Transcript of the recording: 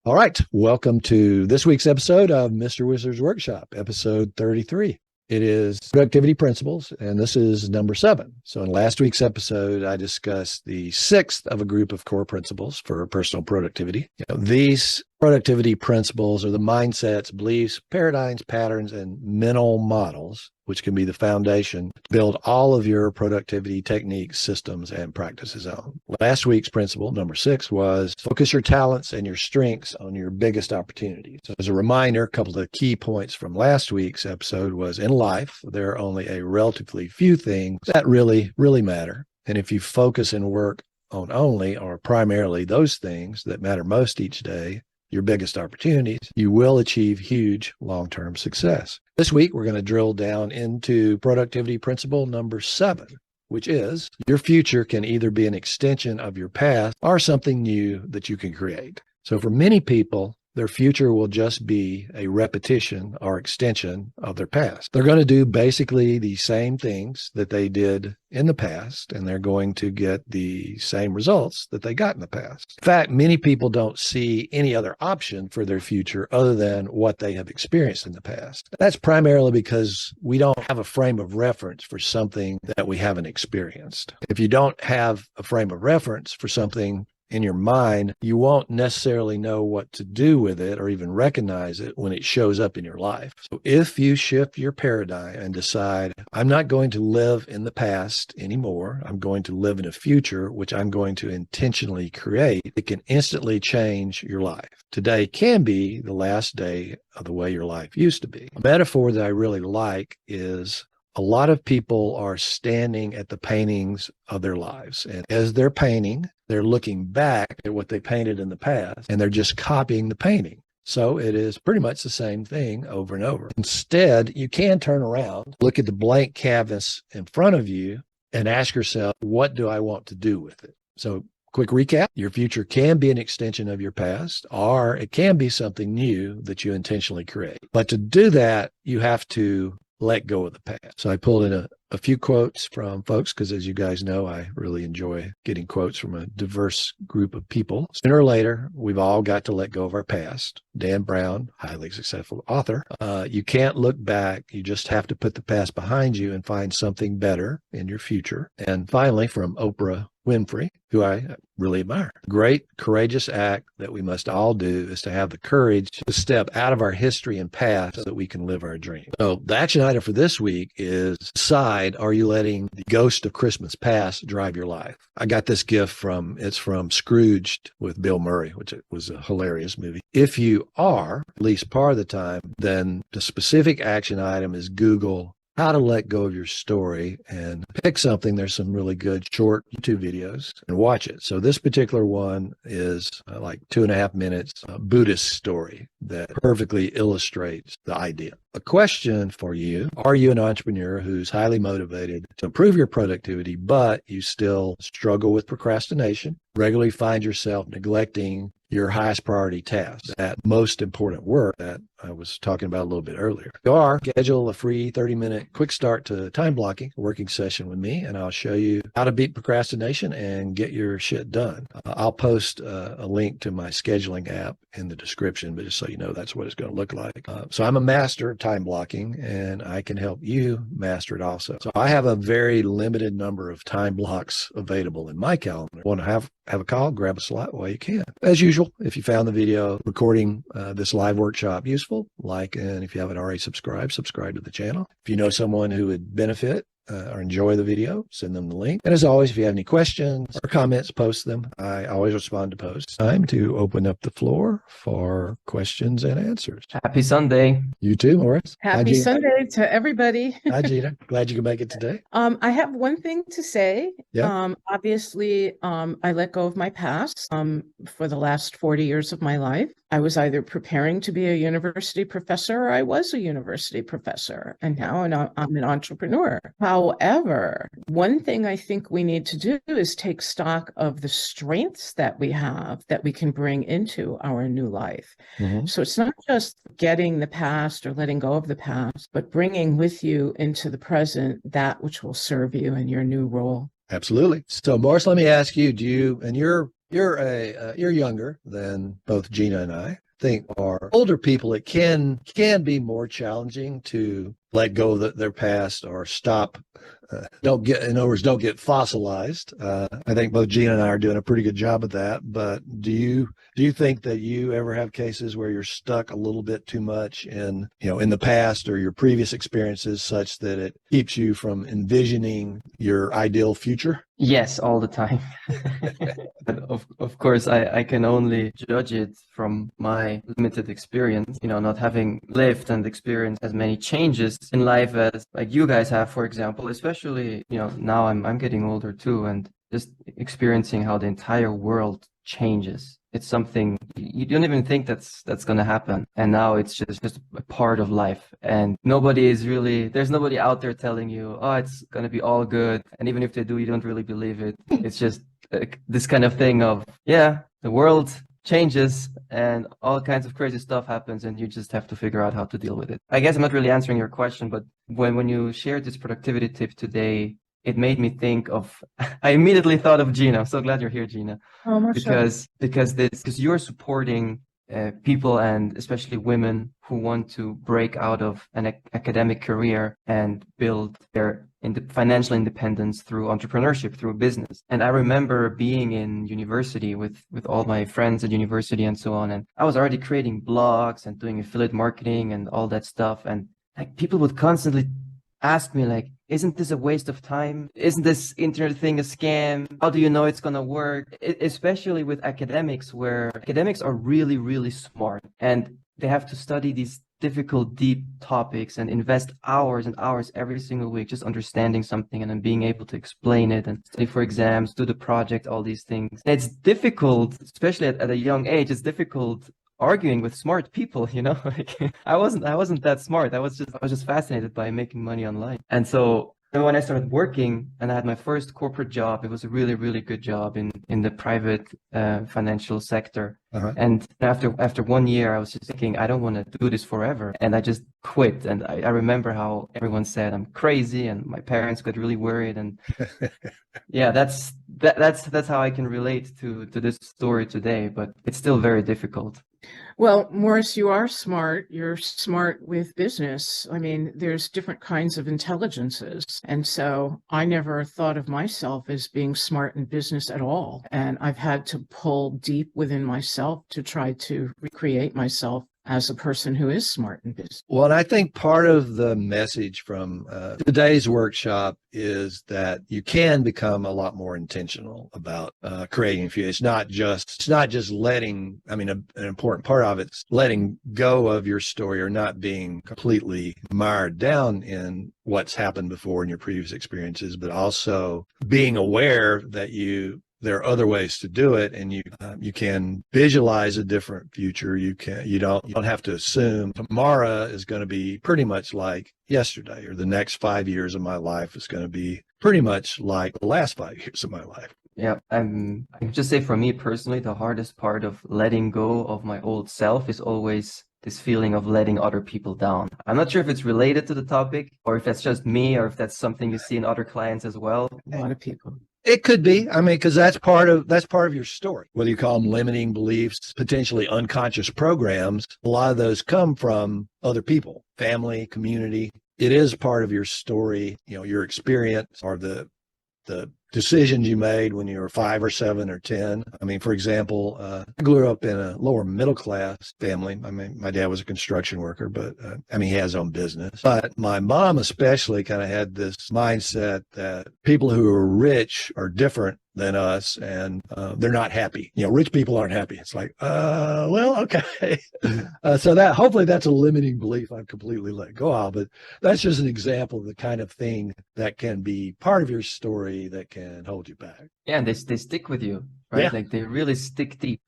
All right. Welcome to this week's episode of Mr. Wizard's Workshop, episode 33. It is productivity principles, and this is number 7. So in last week's episode, I discussed the 6th of a group of core principles for personal productivity. These productivity principles are the mindsets, beliefs, paradigms, patterns, and mental models, which can be the foundation to build all of your productivity techniques, systems, and practices on. Last week's principle, number 6, was focus your talents and your strengths on your biggest opportunities. So as a reminder, a couple of the key points from last week's episode was in life, there are only a relatively few things that really matter. And if you focus and work on only or primarily those things that matter most each day, your biggest opportunities, you will achieve huge long-term success. This week, we're going to drill down into productivity principle number 7, which is your future can either be an extension of your past or something new that you can create. So for many people, their future will just be a repetition or extension of their past. They're going to do basically the same things that they did in the past, and they're going to get the same results that they got in the past. In fact, many people don't see any other option for their future other than what they have experienced in the past. That's primarily because we don't have a frame of reference for something that we haven't experienced. If you don't have a frame of reference for something in your mind, you won't necessarily know what to do with it or even recognize it when it shows up in your life. So if you shift your paradigm and decide, I'm not going to live in the past anymore, I'm going to live in a future, which I'm going to intentionally create, it can instantly change your life. Today can be the last day of the way your life used to be. A metaphor that I really like is a lot of people are standing at the paintings of their lives. And as they're painting, they're looking back at what they painted in the past, and they're just copying the painting. So it is pretty much the same thing over and over. Instead, you can turn around, look at the blank canvas in front of you, and ask yourself, what do I want to do with it? So quick recap, your future can be an extension of your past, or it can be something new that you intentionally create. But to do that, you have to let go of the past. So I pulled in a few quotes from folks because, as you guys know, I really enjoy getting quotes from a diverse group of people. Sooner or later, we've all got to let go of our past. Dan Brown, highly successful author. You can't look back. You just have to put the past behind you and find something better in your future. And finally, from Oprah Winfrey, who I really admire. Great, courageous act that we must all do is to have the courage to step out of our history and past so that we can live our dream. So the action item for this week is decide, are you letting the ghost of Christmas past drive your life? I got this gift it's from Scrooged with Bill Murray, which was a hilarious movie. If you are, at least part of the time, then the specific action item is Google how to let go of your story and pick something. There's some really good short YouTube videos and watch it. So this particular one is like 2.5 minutes, a Buddhist story that perfectly illustrates the idea. A question for you: are you an entrepreneur who's highly motivated to improve your productivity, but you still struggle with procrastination, regularly find yourself neglecting your highest priority tasks, that most important work that I was talking about a little bit earlier? Or schedule a free 30-minute quick start to time blocking working session with me, and I'll show you how to beat procrastination and get your shit done. I'll post a link to my scheduling app in the description, but just so you know, that's what it's going to look like. So I'm a master of time blocking, and I can help you master it also. So I have a very limited number of time blocks available in my calendar. Want to have a call, grab a slot while you can. As usual, if you found the video recording this live workshop useful, like, and if you haven't already subscribe to the channel. If you know someone who would benefit or enjoy the video, send them the link. And as always, if you have any questions or comments, post them. I always respond to posts. Time to open up the floor for questions and answers. Happy Sunday. You too, Morris. Happy Sunday to everybody. Hi, Gina. Glad you could make it today. I have one thing to say. Yeah. Obviously, I let go of my past for the last 40 years of my life. I was either preparing to be a university professor or I was a university professor, and now I'm an entrepreneur. However, one thing I think we need to do is take stock of the strengths that we have that we can bring into our new life. Mm-hmm. So it's not just getting the past or letting go of the past, but bringing with you into the present that which will serve you in your new role. Absolutely. So, Morris, let me ask you, do you, in your you're younger than both Gina and I. Think are older people, it can be more challenging to let go of their past or stop. In other words, don't get fossilized. I think both Gina and I are doing a pretty good job of that. But do you think that you ever have cases where you're stuck a little bit too much in the past or your previous experiences, such that it keeps you from envisioning your ideal future? Yes, all the time. But of course, I can only judge it from my limited experience, not having lived and experienced as many changes in life as like you guys have, for example, especially, now I'm getting older too, and just experiencing how the entire world changes. It's something you don't even think that's going to happen. And now it's just a part of life. And there's nobody out there telling you, oh, it's going to be all good. And even if they do, you don't really believe it. It's just this kind of thing of, yeah, the world changes and all kinds of crazy stuff happens and you just have to figure out how to deal with it. I guess I'm not really answering your question, but when you shared this productivity tip today, it made me think of, I immediately thought of Gina. I'm so glad you're here, Gina. Oh, because you're supporting people and especially women who want to break out of an academic career and build their financial independence through entrepreneurship, through business. And I remember being in university with all my friends at university and so on, and I was already creating blogs and doing affiliate marketing and all that stuff, and like people would constantly ask me like, isn't this a waste of time? Isn't this internet thing a scam? How do you know it's going to work? Especially with academics, where academics are really, really smart and they have to study these difficult, deep topics and invest hours and hours every single week just understanding something and then being able to explain it and study for exams, do the project, all these things. And it's difficult, especially at a young age, it's difficult arguing with smart people, like I wasn't that smart. I was just fascinated by making money online. And so when I started working and I had my first corporate job, it was a really, really good job in the private financial sector. And after 1 year, I was just thinking, I don't want to do this forever. And I just quit. And I remember how everyone said I'm crazy and my parents got really worried. And yeah, that's how I can relate to this story today, but it's still very difficult. Well, Morris, you are smart. You're smart with business. I mean, there's different kinds of intelligences. And so I never thought of myself as being smart in business at all. And I've had to pull deep within myself to try to recreate myself as a person who is smart in business. Well, and I think part of the message from today's workshop is that you can become a lot more intentional about creating a future. It's not just letting, an important part of it's letting go of your story or not being completely mired down in what's happened before in your previous experiences, but also being aware that there are other ways to do it, and you can visualize a different future. You don't have to assume tomorrow is going to be pretty much like yesterday, or the next 5 years of my life is going to be pretty much like the last 5 years of my life. Yeah, I can just say for me personally, the hardest part of letting go of my old self is always this feeling of letting other people down. I'm not sure if it's related to the topic or if that's just me or if that's something you see in other clients as well. A lot of people. It could be. Because that's part of your story. Whether you call them limiting beliefs, potentially unconscious programs, a lot of those come from other people, family, community. It is part of your story, your experience or the decisions you made when you were 5 or 7 or 10. For example, I grew up in a lower middle class family. My dad was a construction worker, but he has his own business. But my mom especially kind of had this mindset that people who are rich are different than us, and they're not happy. Rich people aren't happy. It's like, well, okay. So that hopefully that's a limiting belief I've completely let go of. But that's just an example of the kind of thing that can be part of your story that can hold you back. Yeah, and they stick with you, right? Yeah. Like they really stick deep.